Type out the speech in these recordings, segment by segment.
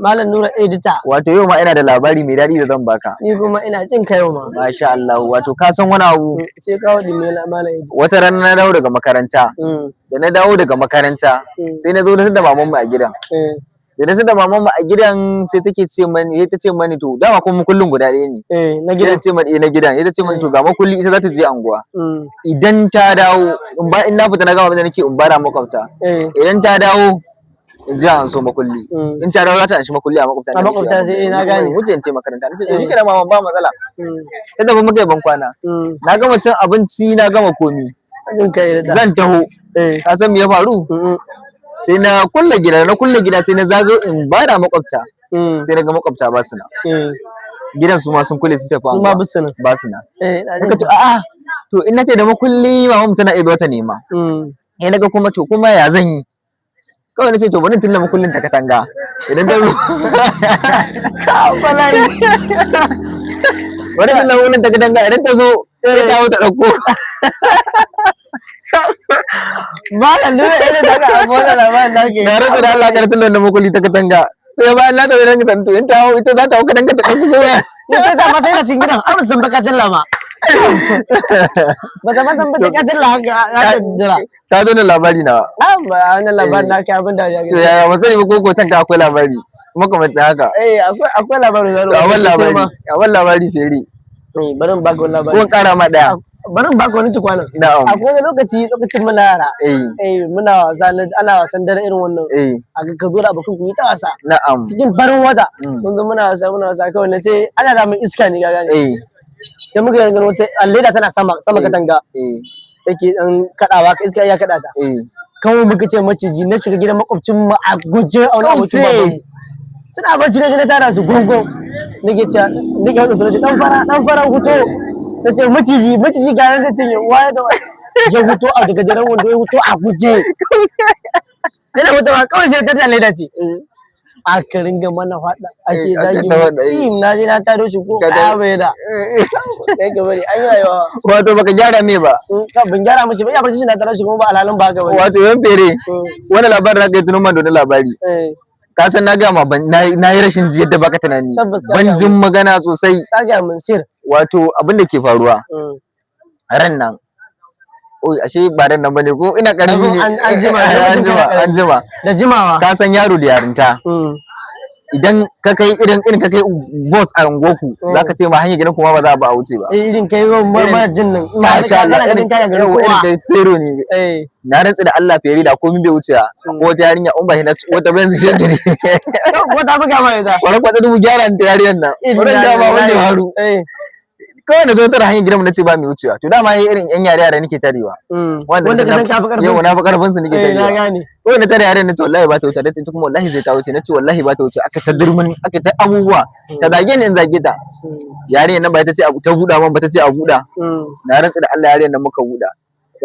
Malam Nura Edita. Wato yau ma ina da labari mai daɗi da zan baka. Ni kuma ina jin ka yau ma. Masha Allah, wato ka san wani abu. Sai ka wadi ne Malam Edita. Wata rana na dawo daga makaranta. Da na dawo daga makaranta sai na zo na tada maman mu a gidan. Da na tada maman mu a gidan sai take ce mani, sai ta ce mani to dama kuma kullun guda ɗaya ne. Na gidan. Ce mani na gidan, ita ce mani to ga makulli ita za ta je anguwa. Idan ta dawo in na fita na gama abin da nake in bara makwabta. Idan ta dawo in ji an so makulli. In ta dawo za ta anshi makulli a makwabta. A makwabta sai na gane. Wuce in ce makaranta. Nace to kike da mama ba matsala. Yadda ba muka yi ban kwana. Na gama cin abinci na gama komi. Zan taho. Ka san me ya faru? Sai na kulle gida sai na zago in bada makwabta. Sai na ga makwabta ba su na. Gidan su ma sun kulle sun tafi. Su ma ba su na. Naka to a'a to in nace da makulli mama mu tana iya zuwa ta nema. Naga kuma to kuma ya zan yi? Kawai na ce to bari tilla makullin ta katanga idan ta zo bari tilla makullin ta katanga idan ta zo sai ta hau ta ɗauko. Malam Nura irin da ka abona labarin da ke. Na rasa da Allah kar tilla makulli ta katanga sai bayan na tafi ranka tantu in ta hau ita za ta hau katanga ta ɗauko soya. Ita ta ma sai da singiran an san baka jilla ma. Bata ma san baka jilla haka jira. Ka zo da labari na. Ba wannan labarin na kai abin da ya to yaya ba sai ba koko tanka akwai labari makamancin haka. Akwai labarin da akwai labari fere. Bari in baka wani labari. Ko kara ma daya. Bari in baka wani tukwanan. Akwai lokacin muna yara. Muna wasa ana wasan dare irin wannan. A ka zo da abokan ku yi ta wasa. Na'am. Cikin farin wata. Mun zo muna wasa kawai ne sai ana da mai iska ne ga gani. Sai muka yi wata leda tana sama katanga. Take dan kadawa ka iska ya kada ta kawai muka ce maciji na shiga gidan makwabcin mu a guje a wani abokin babanmu suna bacci ne na tara su gongon nake hada su dan fara huto nace maciji ga nan da cinye waye da ya huto a daga daren wanda ya huto a guje yana hutawa kawai sai ta leda ce aka ringa mana fada ake zagi na je na taro shi ko kaya bai da kai ka bari an yi rayuwa wato baka gyara me ba ban gyara mishi ba ya barci shi na taro shi kuma ba alhalin ba ka bari wato yan fere wani labarin na kai tunan man da labari ka san na ga ma na yi rashin ji yadda baka tunani ban jin magana sosai ka ga mun sir wato abin da ke faruwa ran nan oi ashe ba dan nan bane ko ina karami ne an jima da jimawa ka san yaro da yarinta idan ka kai ka kai boss a ungoku zaka ce ma hanyar gidan kuma ba za a ba a wuce ba irin kai ma jin nan masha Allah irin kai fero ne na rantsi da Allah fere da komai bai wuce ko wata yarinya in ba hina wata ban zai gari wata buga mai da wani kwata dubu gyara ta yarinyar nan wannan da ba wanda haru kawai da zo tara hanyar gidanmu na ce ba mai wucewa to dama yayi irin yan yare nake tarewa wanda ka san ka fi karfin yau na fi karfin su nake tarewa na gane kawai na tare yaren na ce wallahi ba ta wuce da ta kuma wallahi zai ta wuce na ce wallahi ba ta wuce aka ta durmin aka ta abubuwa ta zage ni in zage ta yaren nan ba ta ce abu ta buda man ba ta ce a buda na rantsa da Allah yaren nan muka buda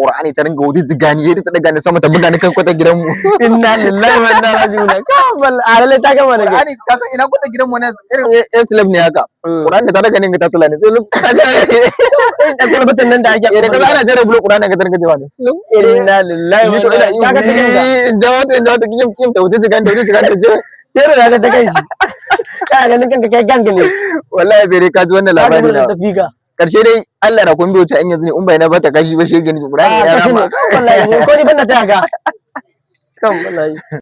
Qur'ani ta ringa wuce jigani yayin ta daga ni sama ta buga ni kan kwata gidanmu inna lillahi wa inna ilaihi raji'un kabal alale ta gama da Qur'ani ka san ina kwata gidanmu ne irin islam ne haka Qur'ani ta daga ni ta tula ne sai da gurbatan nan da ake da kaza ana jira bulo Qur'ani ka tarka jawa ne inna lillahi wa inna ilaihi raji'un jawa ta kim ta wuce jigani ta je tero da ta kai shi ka ganin kanka kai gangale wallahi bai ka ji wannan labarin da tafiga karshe dai Allah da kun biyo ta an yanzu ne in bai na bata kashi ba shi gani Qur'ani ya rama wallahi ko ni ban da ta ga kan wallahi